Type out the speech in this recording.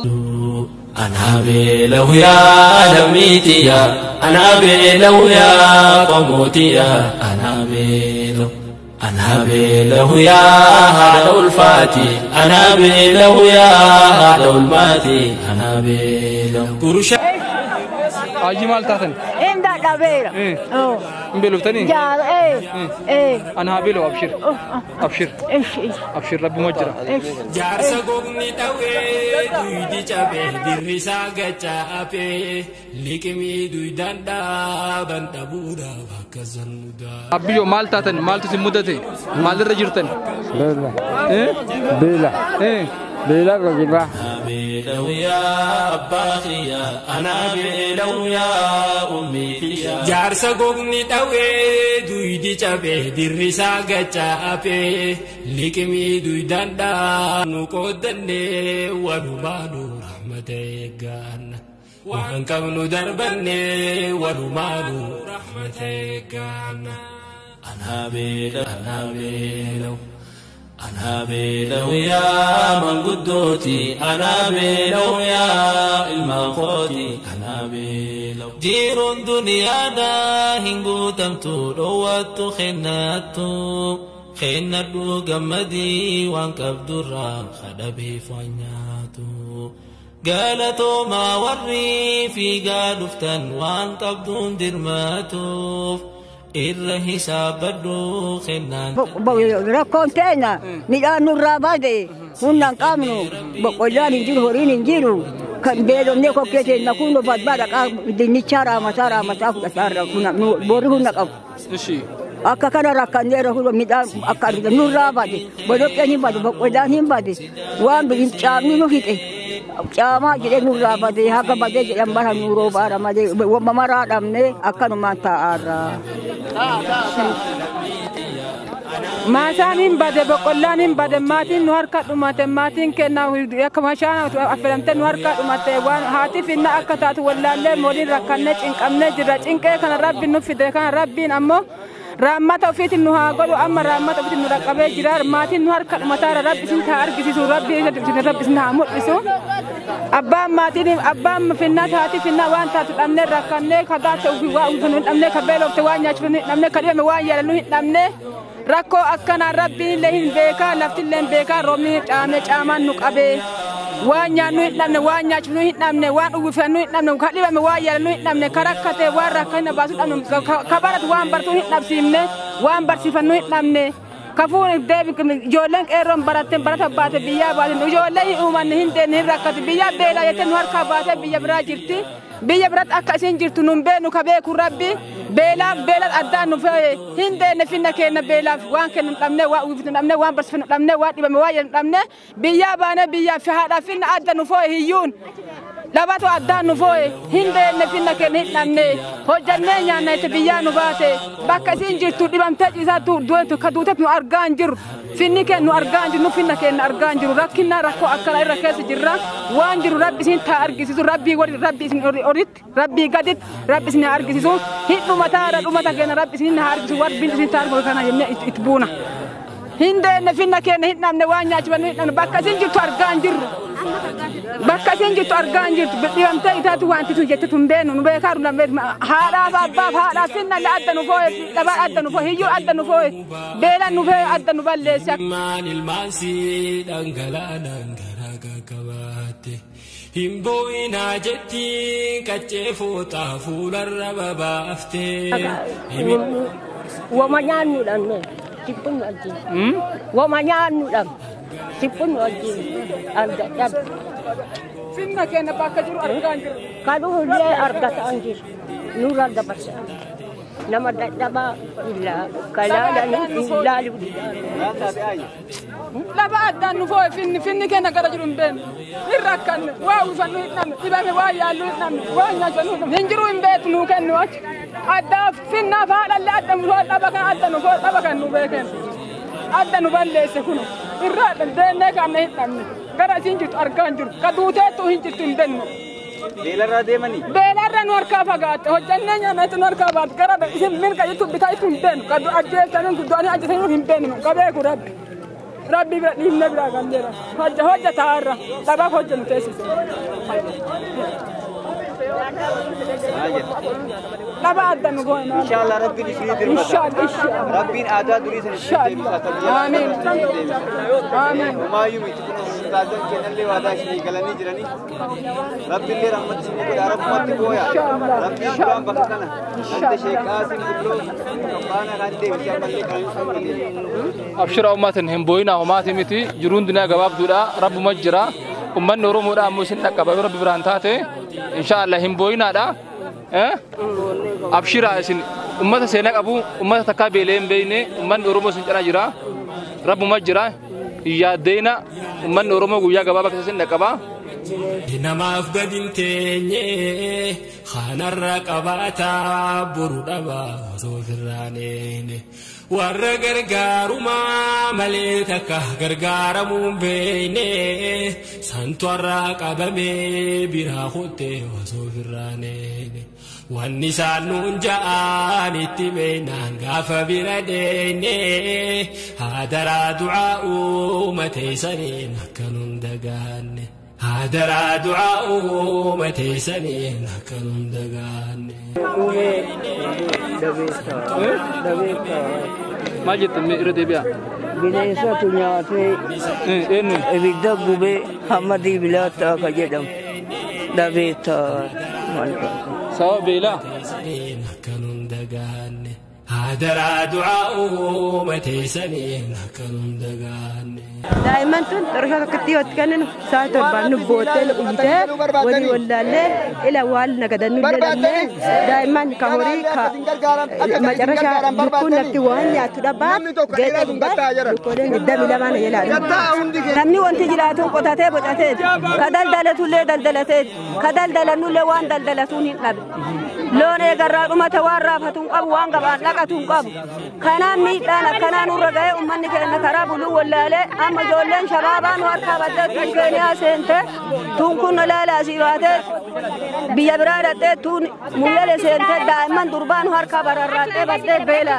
أنا بلو يا لميتي أنا بلو يا قموتي أنا بلو يا هذا الفاتي أنا بلو يا هذا الماتي أنا بلو كرشة أجي مال تاتن إن دا كبير بلو تاني جال أنا بلو أبشر إيش أبشر ربي مجرى جارسا قومني توي دوي دي جابه دي رسا جابه لكمي دوي داندا بنتا بودا وكزن مودا أبيو مال تاتن مال تسي مدتي مال الرجرتن بلا كجبا بلو يا أباخي أنا بلو يا أمي جارسا قومني توي دوي دي جابه دي رسا جابه لكمي دوي داندا نقودني ونمانو رحمتك أنا وان كونو دربني ونمانو رحمتك أنا بلو يا من قدوتي أنا بلو يا المخوتي أنا بلو دير دنيانا هنقو تمتو رواتو خناتو قمدي وانكب درا خدبي فنياتو قالتو ما وري في قالفتن وانكب دون درماتو إرهي سابدو خنان ركونتنا ميلان الرابادي هنن قامنو بقولان يجيرو هورين يجيرو كان بيدو نيكو كيتي نكونو فادبارك دي نيشارا مسارا مسافو سارا كنا بوري هنك نشي أكا كان راكانيرو هو ميلان أكا الرابادي بدوكني بدو بقولان بدي وان بين شامي نو هيتي Cama jadi nurra bade haka bade jadi ambara nuro bara made wamara damne akan mata ara. Masanin bade bokollanin bade matin nuar kadu mate matin kena ya kamashana afilamte nuar kadu mate wan hati finna akatatu wallalle modin rakanne cinqamne jira cinqe kana rabbi nu fide kana rabbin ammo ramata ofitin nu ha godo amma ramata ofitin nu raqabe jirar matin nuar kadu matara rabbi sin ta argisisu rabbi sin ha mudisu abba matin abba finna hati finna wan ta damne rakanne kaga ta ufi wa ufunu damne kabelo te wanya chunu damne kademe wa yala nu damne Rakko akkana rabbiin lehin beeka laftilleen beeka roobni caame caamaan nu qabee waan nyaannu hin dhabne waan nyaachifnu hin dhabne waan uwwifnu hin dhabne ka dhibame waan yaalannu hin dhabne ka rakkate waan rakkina baasu dhabne ka baratu waan bartuu hin dhabsiifne waan barsiifannu hin dhabne kafuun deebi ijoolleen qeerroon baratten barata baate biyyaa baaten ijoollee hin uumanne hin deenne hin rakkate biyyaa beelaa jettee nu harkaa baatee biyya biraa jirti biyya biratti akka isin jirtu nun beenu ka beeku rabbi beelaaf addaan nu fe'e hin deenne finna kenna beelaaf waan kennu dhabne waan uwwifnu dhabne waan barsiifnu dhabne waan dhibame waan yaalannu dhabne biyyaa baane biyyaa fi haadhaa finna adda nu fe'e hiyyuun labato addaan nu fe'e hin deenne finna kenna hin dhabne hojjannee nyaanna itti biyyaa nu baate bakka isin jirtu dhibamtee ciisaatu duutu ka duuteef nu argaa hin jiru finni kennu argaa hin jiru nu finna kenna argaa hin jiru rakkinna rakkoo akkana irra keessa jirra waan jiru rabbi isin taa argisiisu rabbii wali rabbi isin oritti rabbii gaditti rabbi isin argisiisu hin dhumataara dhumata kenna rabbi isin haa argisiisu warbiin isin taa argisiisu kana jennee itti buuna hin deenne finna kenna hin dhabne waan nyaachifannu hin dhabne bakka isin jirtu argaa hin jirru bakka isin jirtu argaa hin jirtu dhibamtee itaatu wanti tun jette tun beenu nu beekaaru lammeet haadhaaf abbaaf haadhaaf finna le adda nu fooye dhabaa adda nu fooye hiyyuu adda nu fooye beelan nu fooye adda nu balleesse maan ilmaansi dhangala'aan garaa gaggabaate himbo'inaa jetti qaccee fooxaa fuularra babaafte wama nyaannu dhabne sippun wajjin wama nyaannu dhabne sippun wajjin adda finna kenna bakka jiru argaa hin jiru kadhuullee argataan jiru nurra dabarsan nama dadhabaa illaa kalaalanii ilaaluu laba addaan nu fooye finni kenna gara jiru hin beenu hin rakkanne waa uwwifannu hin dhabne dhibame waa yaallu hin dhabne waa nyaachifannu hin dhabne hin jiru hin beetu nuu kennu achi addaaf finnaaf haadhallee adda nu fooye dhaba kan adda nu fooye dhaba kan nu beeken adda nu balleesse kuno irraa deennee kaanne hin dhabne gara isin jirtu argaa hin jiru ka duuteettu hin jirtu hin bennu beelarraa deemanii beelarra nu harkaa fagaatte hojjannee nyaanneetu nu harkaa baatte gara isin mirga jettu bitaa ittu hin beenu ka ajjeessanii du'anii ajjeessanii hin beenu ka beeku rabbi ربي برينا برا قندرة هجة تارة تبا هجة متأسس لا بعد نقولنا إن شاء الله ربي يسير إن شاء الله ربي أعداد دريس إن شاء الله آمين آمين وما يوم يتكون قادم كنا اللي وعدا شيء كلامي جراني ربي اللي رحمة سنك يا رب ما تقويا ربي يكرم بختنا أنت شيء قاسم كله كمان عندي وشام اللي كلام أبشر أمتن هم بوينا أمتي متي جرون دنيا جواب دودا رب مجرا أمن نورو مودا موسين نكبر رب برانتاته إن شاء الله هم بوينا دا أبشر أسين أمة سينك أبو أمة تكابيلين بينه أمن نورو موسين جرا جرا رب مجرا يا دينا أمن نورو مو جويا جواب كسين نكبا nama afgadin teenye khanarra qabata buruda ba sofirane warra gargaaruma malee takka gargaaramuun beeyne santuarra qabame bira hotte sofirane wanni saanuun ja'an itti beeynaan gaafa bira deeyne hadara du'aa uumateessaniin akkanum dagaanne هادرا دعاؤه متى سنين كن دغان ما جت ميرد بيا bineensa tunyaatee eenyu ibidda gubee hammadii bilaataa ka jedhamu dhabeetaa sawa beela كن دغان هادرا دعاؤه متى سنين كن دغان دائما ترجع كتير وتكلم ساعة بانو بوتل وجده ودي ولا له إلى والنا كذا نقول دائما كهوري ما جرشة يكون نتوان يا ترى جد يكون ندم إلى ما نيلا نمني وانت جلاتون قطعته بقطعته كدل دلتولة دلدلته كدل دلنولة وان دلدلتوني قبل لون يجرب ما توارى فتون قب وان قب لقتون قب كنا ميتنا كنا نورجع أمني كنا كرابلو ولا له أما جولن شبابان واركا بدت كينيا سنته تون كن لا سيراته بيا برادته تون مولل سنته دائما دربان واركا برارته بدت بيلا